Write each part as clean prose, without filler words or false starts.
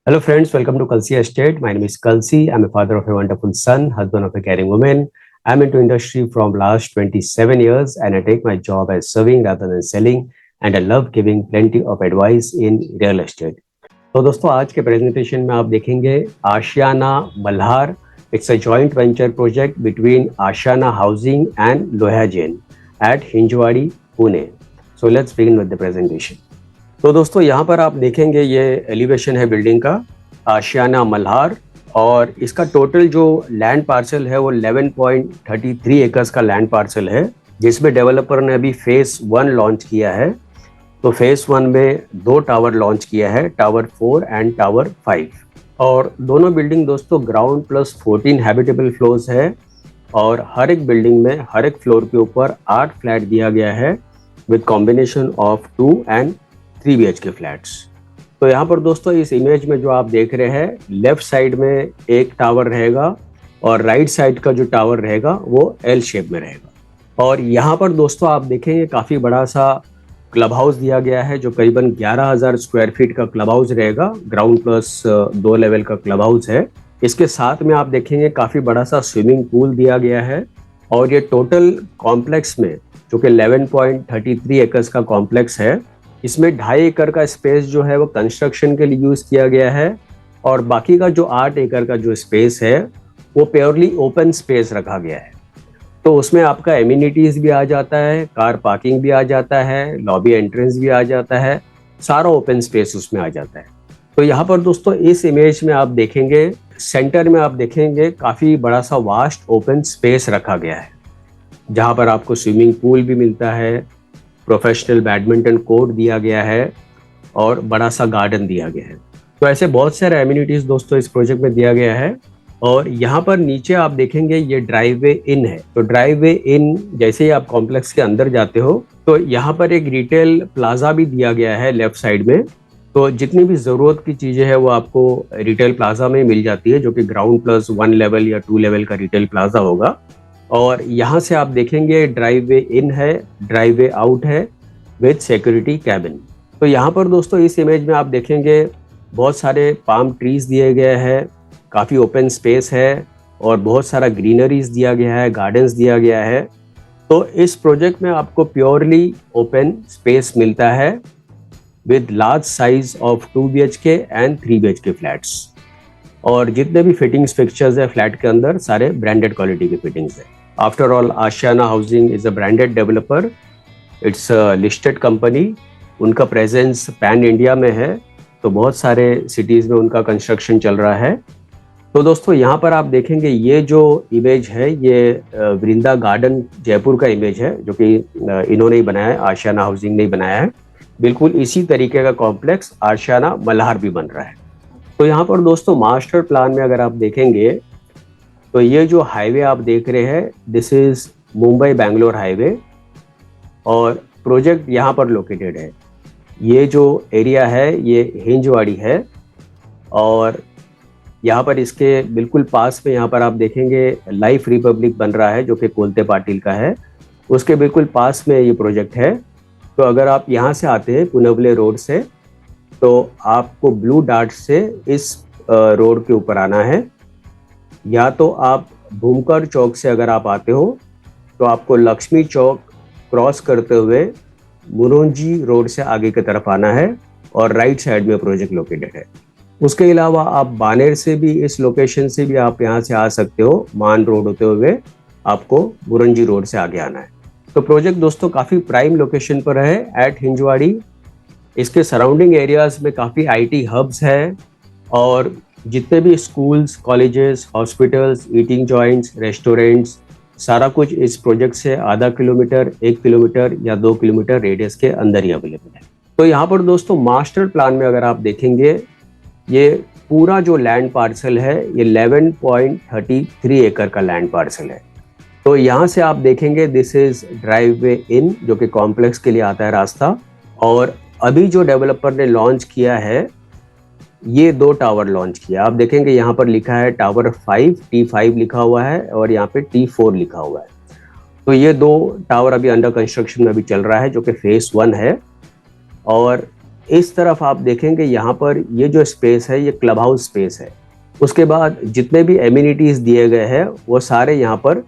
Hello, friends. Welcome to Kalsi Estate. My name is Kalsi. I'm a father of a wonderful son, husband of a caring woman. I'm into industry from last 27 years, and I take my job as serving rather than selling. And I love giving plenty of advice in real estate. तो दोस्तों आज के presentation में आप देखेंगे Ashiana Malhar. It's a joint venture project between Ashiana housing and Loya Jain at Hinjewadi Pune. So let's begin with the presentation. तो दोस्तों यहाँ पर आप देखेंगे ये एलिवेशन है बिल्डिंग का आशियाना मल्हार, और इसका टोटल जो लैंड पार्सल है वो 11.33 एकर्स का लैंड पार्सल है, जिसमें डेवलपर ने अभी फेज 1 लॉन्च किया है. तो फेज 1 में 2 टावर लॉन्च किया है, टावर 4 एंड टावर 5. और दोनों बिल्डिंग दोस्तों ग्राउंड प्लस 14 हैबिटेबल फ्लोर्स है, और हर एक बिल्डिंग में हर एक फ्लोर के ऊपर 8 फ्लैट दिया गया है with combination of 2 and 3 BHK flats. तो यहाँ पर दोस्तों इस इमेज में जो आप देख रहे हैं, लेफ्ट साइड में एक टावर रहेगा और राइट साइड का जो टावर रहेगा वो एल शेप में रहेगा. और यहाँ पर दोस्तों आप देखेंगे काफ़ी बड़ा सा क्लब हाउस दिया गया है, जो करीबन 11,000 स्क्वायर फीट का क्लब हाउस रहेगा. ग्राउंड प्लस 2 लेवल का क्लब हाउस है. इसके साथ में आप देखेंगे काफ़ी बड़ा सा स्विमिंग पूल दिया गया है. और ये टोटल कॉम्प्लेक्स में, जो कि 11.33 एकर्स का कॉम्प्लेक्स है, इसमें 2.5 एकड़ का स्पेस जो है वो कंस्ट्रक्शन के लिए यूज़ किया गया है, और बाकी का जो 8 एकड़ का जो स्पेस है वो प्योरली ओपन स्पेस रखा गया है. तो उसमें आपका एमिनिटीज़ भी आ जाता है, कार पार्किंग भी आ जाता है, लॉबी एंट्रेंस भी आ जाता है, सारा ओपन स्पेस उसमें आ जाता है. तो यहाँ पर दोस्तों इस इमेज में आप देखेंगे सेंटर में आप देखेंगे काफ़ी बड़ा सा वास्ट ओपन स्पेस रखा गया है, जहाँ पर आपको स्विमिंग पूल भी मिलता है, प्रोफेशनल बैडमिंटन कोर्ट दिया गया है, और बड़ा सा गार्डन दिया गया है. तो ऐसे बहुत सारे एमिनिटीज़ दोस्तों इस प्रोजेक्ट में दिया गया है. और यहाँ पर नीचे आप देखेंगे ये ड्राइववे इन है. तो ड्राइववे इन जैसे ही आप कॉम्प्लेक्स के अंदर जाते हो तो यहाँ पर एक रिटेल प्लाजा भी दिया गया है लेफ्ट साइड में. तो जितनी भी ज़रूरत की चीज़ें हैं वो आपको रिटेल प्लाजा में मिल जाती है, जो कि ग्राउंड प्लस 1 लेवल या 2 लेवल का रिटेल प्लाजा होगा. और यहाँ से आप देखेंगे ड्राइववे इन है, ड्राइववे आउट है विद सिक्योरिटी कैबिन. तो यहाँ पर दोस्तों इस इमेज में आप देखेंगे बहुत सारे पाम ट्रीज दिए गए हैं, काफ़ी ओपन स्पेस है, और बहुत सारा ग्रीनरीज दिया गया है, गार्डन्स दिया गया है. तो इस प्रोजेक्ट में आपको प्योरली ओपन स्पेस मिलता है with large size of 2 BHK and 3 BHK flats. और जितने भी फिटिंग्स फिक्चर्स है फ्लैट के अंदर सारे ब्रांडेड क्वालिटी के फिटिंग्स है. After all Ashiana housing is a branded developer. It's a listed company. उनका प्रेजेंस पैन इंडिया में है, तो बहुत सारे सिटीज़ में उनका कंस्ट्रक्शन चल रहा है. तो दोस्तों यहाँ पर आप देखेंगे ये जो इमेज है ये वृंदा गार्डन जयपुर का इमेज है, जो कि इन्होंने ही बनाया है, आशियाना हाउसिंग ने ही बनाया है. बिल्कुल इसी तरीके का कॉम्प्लेक्स आशियाना मल्हार भी बन रहा है. तो यहाँ पर दोस्तों मास्टर प्लान में अगर आप देखेंगे तो ये जो हाईवे आप देख रहे हैं, this is Mumbai Bangalore highway, और प्रोजेक्ट यहाँ पर लोकेटेड है. ये जो एरिया है ये हिंजवाड़ी है, और यहाँ पर इसके बिल्कुल पास में यहाँ पर आप देखेंगे लाइफ रिपब्लिक बन रहा है, जो कि कोलते पाटिल का है. उसके बिल्कुल पास में ये प्रोजेक्ट है. तो अगर आप यहाँ से आते हैं पुनवले रोड से, तो आपको ब्लू डार्ट से इस रोड के ऊपर आना है, या तो आप भूमकर चौक से अगर आप आते हो तो आपको लक्ष्मी चौक क्रॉस करते हुए मुरुंजी रोड से आगे की तरफ आना है, और राइट साइड में प्रोजेक्ट लोकेटेड है. उसके अलावा आप बानेर से भी, इस लोकेशन से भी आप यहाँ से आ सकते हो. मान रोड होते हुए आपको मुरुंजी रोड से आगे आना है. तो प्रोजेक्ट दोस्तों काफ़ी प्राइम लोकेशन पर है एट हिंजवाड़ी. इसके सराउंडिंग एरियाज में काफ़ी IT हब्स है, और जितने भी schools, colleges, hospitals, eating joints, restaurants, सारा कुछ इस प्रोजेक्ट से आधा किलोमीटर, 1 किलोमीटर या 2 किलोमीटर रेडियस के अंदर ही अवेलेबल है. तो यहाँ पर दोस्तों मास्टर प्लान में अगर आप देखेंगे ये पूरा जो लैंड पार्सल है ये 11.33 एकड़ का लैंड पार्सल है. तो यहाँ से आप देखेंगे दिस इज ड्राइववे इन, जो कि कॉम्प्लेक्स के लिए आता है रास्ता. और अभी जो डेवलपर ने लॉन्च किया है ये 2 टावर लॉन्च किया. आप देखेंगे यहाँ पर लिखा है टावर 5, T5 लिखा हुआ है, और यहाँ पे T4 लिखा हुआ है. तो ये 2 टावर अभी अंडर कंस्ट्रक्शन में अभी चल रहा है, जो कि फेज 1 है. और इस तरफ आप देखेंगे यहाँ पर ये जो स्पेस है ये क्लब हाउस स्पेस है। उसके बाद जितने भी एमिनिटीज दिए गए हैं वो सारे यहाँ पर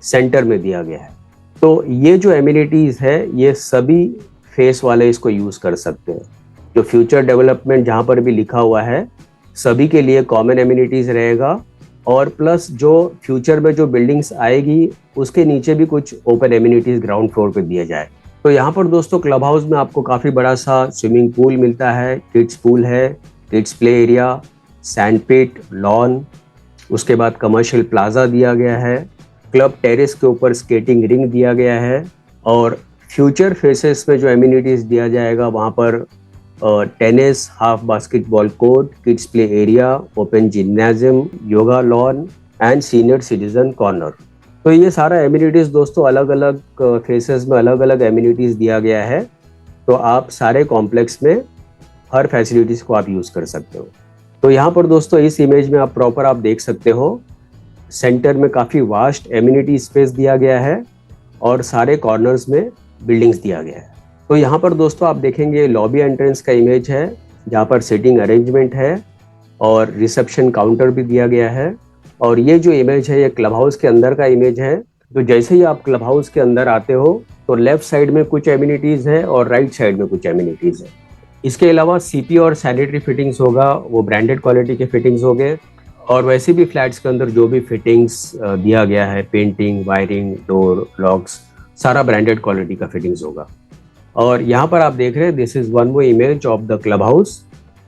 सेंटर में दिया गया है। तो ये जो एमिनिटीज है ये सभी फेस वाले इसको यूज कर सकते हैं। जो फ्यूचर डेवलपमेंट जहाँ पर भी लिखा हुआ है सभी के लिए कॉमन एमिनिटीज रहेगा, और प्लस जो फ्यूचर में जो बिल्डिंग्स आएगी उसके नीचे भी कुछ ओपन एमिनिटीज ग्राउंड फ्लोर पे दिया जाए। तो यहाँ पर दोस्तों क्लब हाउस में आपको काफ़ी बड़ा सा स्विमिंग पूल मिलता है, किड्स पूल है, किड्स प्ले एरिया, सैंड पिट, लॉन, उसके बाद कमर्शियल प्लाजा दिया गया है, क्लब टेरेस के ऊपर स्केटिंग रिंग दिया गया है, और फ्यूचर फेसेस में जो एमिनिटीज दिया जाएगा वहाँ पर tennis, half basketball court, kids play area, open gymnasium, yoga lawn and senior citizen corner. तो ये सारा एमिनिटीज दोस्तों अलग अलग फेसेस में अलग अलग एमिनिटीज दिया गया है। तो आप सारे कॉम्प्लेक्स में हर फैसिलिटीज को आप यूज कर सकते हो। तो यहाँ पर दोस्तों इस इमेज में आप प्रॉपर आप देख सकते हो, सेंटर में काफ़ी वास्ट एमिनिटी स्पेस दिया गया है और सारे कॉर्नर्स में बिल्डिंग्स दिया गया है। तो यहाँ पर दोस्तों आप देखेंगे लॉबी एंट्रेंस का इमेज है जहाँ पर सीटिंग अरेंजमेंट है और रिसेप्शन काउंटर भी दिया गया है। और ये जो इमेज है ये क्लब हाउस के अंदर का इमेज है। तो जैसे ही आप क्लब हाउस के अंदर आते हो तो लेफ्ट साइड में कुछ एमिनिटीज है और राइट साइड में कुछ एमिनिटीज है। इसके अलावा सीपी और सैनिटरी फिटिंग्स होगा वो ब्रांडेड क्वालिटी के फिटिंग्स हो गए, और वैसे भी फ्लैट्स के अंदर जो भी फिटिंग्स दिया गया है, पेंटिंग, वायरिंग, डोर, लॉक्स, सारा ब्रांडेड क्वालिटी का फिटिंग्स होगा। और यहाँ पर आप देख रहे हैं this is one more image of the club house,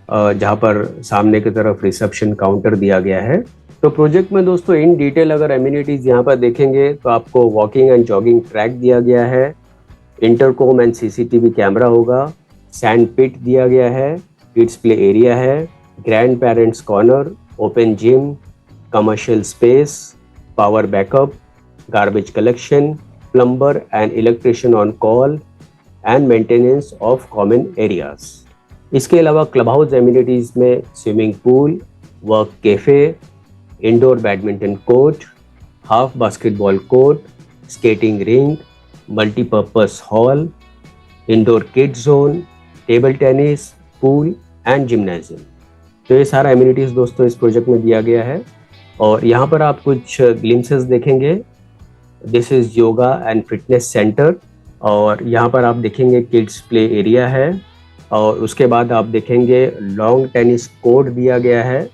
जहाँ पर सामने की तरफ रिसेप्शन काउंटर दिया गया है। तो प्रोजेक्ट में दोस्तों इन डिटेल अगर एमिनिटीज यहाँ पर देखेंगे तो आपको वॉकिंग एंड जॉगिंग ट्रैक दिया गया है, इंटरकॉम एंड सीसीटीवी कैमरा होगा, सैंड पिट दिया गया है, किड्स प्ले एरिया है, grand parents corner, open gym, commercial space, power backup, garbage collection, plumber and electrician on call and maintenance of common areas. इसके अलावा क्लब हाउस एमिनिटीज में swimming pool, work cafe, indoor badminton court, half basketball court, skating ring, multipurpose hall, indoor kids zone, table tennis, pool and gymnasium. तो ये सारा amenities दोस्तों इस project में दिया गया है। और यहाँ पर आप कुछ ग्लिम्सेस देखेंगे, this is yoga and fitness centre, और यहाँ पर आप देखेंगे किड्स प्ले एरिया है, और उसके बाद आप देखेंगे लॉन्ग टेनिस कोर्ट दिया गया है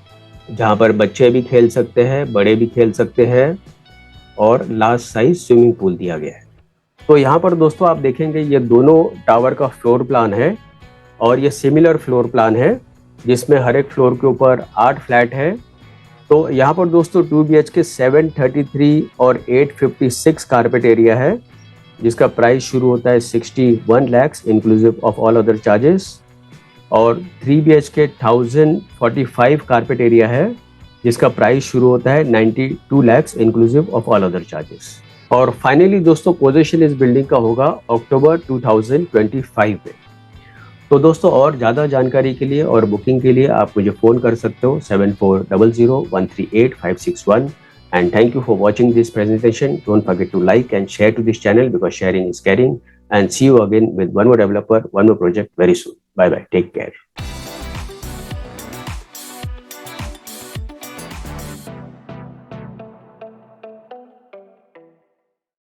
जहाँ पर बच्चे भी खेल सकते हैं, बड़े भी खेल सकते हैं, और लार्ज साइज स्विमिंग पूल दिया गया है। तो यहाँ पर दोस्तों आप देखेंगे ये दोनों टावर का फ्लोर प्लान है, और ये सिमिलर फ्लोर प्लान है जिसमें हर एक फ्लोर के ऊपर 8 फ्लैट है। तो यहाँ पर दोस्तों 2 BHK 733 और 856 कारपेट एरिया है जिसका प्राइस शुरू होता है 61 lakhs inclusive of all other charges, और 3 BHK 1045 कारपेट एरिया है जिसका प्राइस शुरू होता है 92 lakhs inclusive of all other charges. और फाइनली दोस्तों पोजीशन इस बिल्डिंग का होगा अक्टूबर 2025 में। तो दोस्तों और ज़्यादा जानकारी के लिए और बुकिंग के लिए आप मुझे फ़ोन कर सकते हो 7400138561। And thank you for watching this presentation. Don't forget to like and share to this channel because sharing is caring. And see you again with one more developer, one more project very soon. Bye bye. Take care.